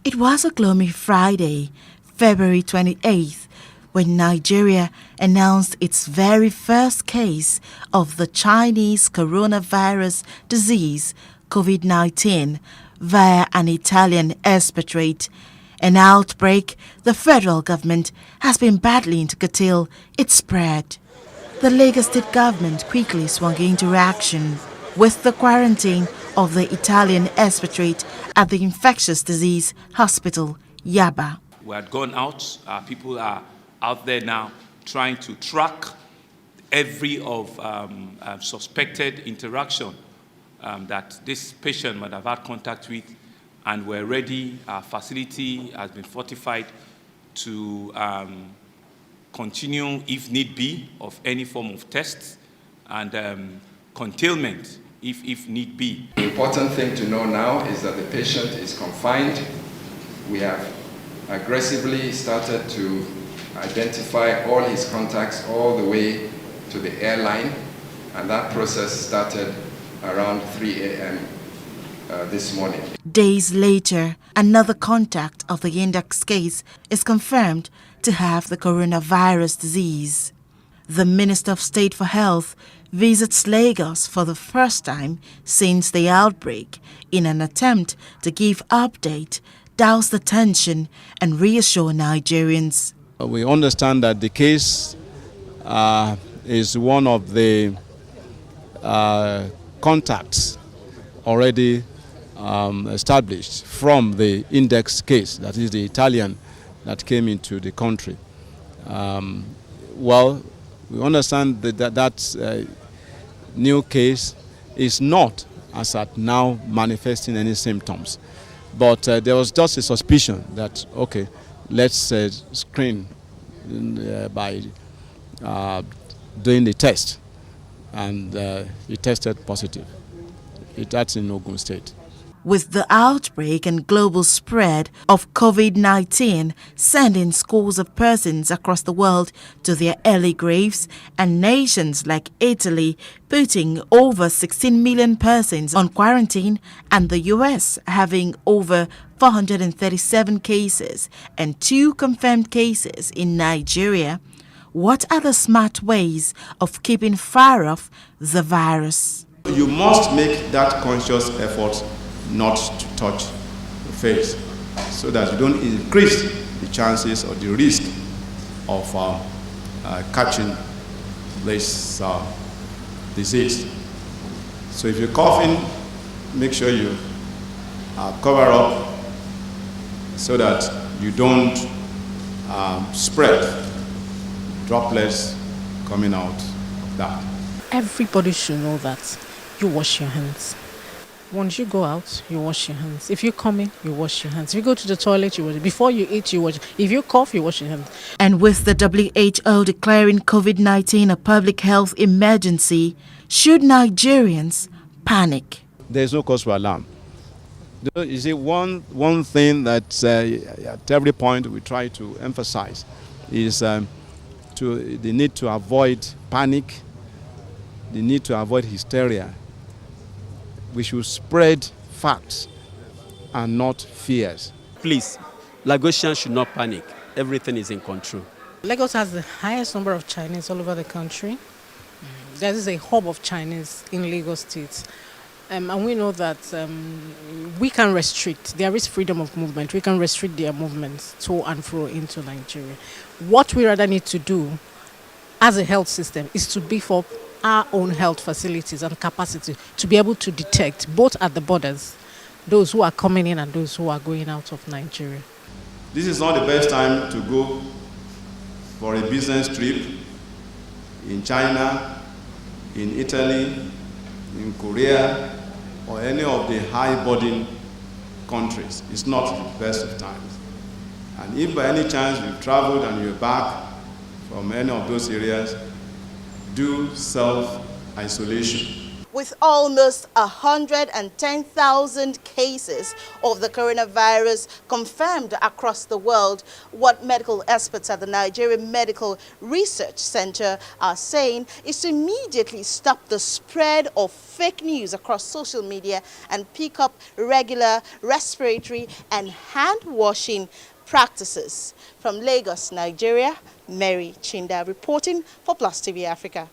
It was a gloomy Friday, February 28th, when Nigeria announced its very first case of the Chinese coronavirus disease, COVID-19, via an Italian expatriate. An outbreak the federal government has been battling to curtail its spread. The Lagos state government quickly swung into action with the quarantine of the Italian expatriate at the infectious disease hospital, Yaba. We had gone out. People are out there now trying to track every suspected interaction that this patient might have had contact with, and we're ready. Our facility has been fortified to continue, if need be, of any form of tests and containment if need be. The important thing to know now is that the patient is confined. We have aggressively started to identify all his contacts all the way to the airline, and that process started around 3 a.m. This morning. Days later, another contact of the index case is confirmed to have the coronavirus disease. The Minister of State for Health visits Lagos for the first time since the outbreak in an attempt to give update, douse the tension and reassure Nigerians. We understand that the case is one of the contacts already established from the index case, that is the Italian that came into the country. Well, we understand that new case is not, as at now, manifesting any symptoms. But there was just a suspicion that, okay, let's screen by doing the test. And he tested positive. That's in Ogun State. With the outbreak and global spread of COVID-19 sending scores of persons across the world to their early graves, and nations like Italy putting over 16 million persons on quarantine, and the US having over 437 cases and 2 confirmed cases in Nigeria, what are the smart ways of keeping far off the virus? You must make that conscious effort not to touch the face, so that you don't increase the chances or the risk of catching this disease. So if you're coughing, make sure you cover up so that you don't spread droplets coming out of that. Everybody should know that you wash your hands. Once you go out, you wash your hands. If you come in, you wash your hands. If you go to the toilet, you wash. Before you eat, you wash. If you cough, you wash your hands. And with the WHO declaring COVID-19 a public health emergency, should Nigerians panic? There's no cause for alarm. You see, one thing that at every point we try to emphasize is the need to avoid panic, the need to avoid hysteria. We should spread facts and not fears. Please, Lagosians should not panic. Everything is in control. Lagos has the highest number of Chinese all over the country. There is a hub of Chinese in Lagos State. And we know that we can restrict, there is freedom of movement, we can restrict their movements to and fro into Nigeria. What we rather need to do as a health system is to beef up our own health facilities and capacity to be able to detect, both at the borders, those who are coming in and those who are going out of Nigeria. This is not the best time to go for a business trip in China, in Italy, in Korea, or any of the high-burden countries. It's not the best of times. And if by any chance you've traveled and you're back from any of those areas, do self-isolation. With almost 110,000 cases of the coronavirus confirmed across the world, what medical experts at the Nigerian Medical Research Center are saying is to immediately stop the spread of fake news across social media and pick up regular respiratory and hand washing practices. From Lagos, Nigeria, Mary Chinda reporting for Plus TV Africa.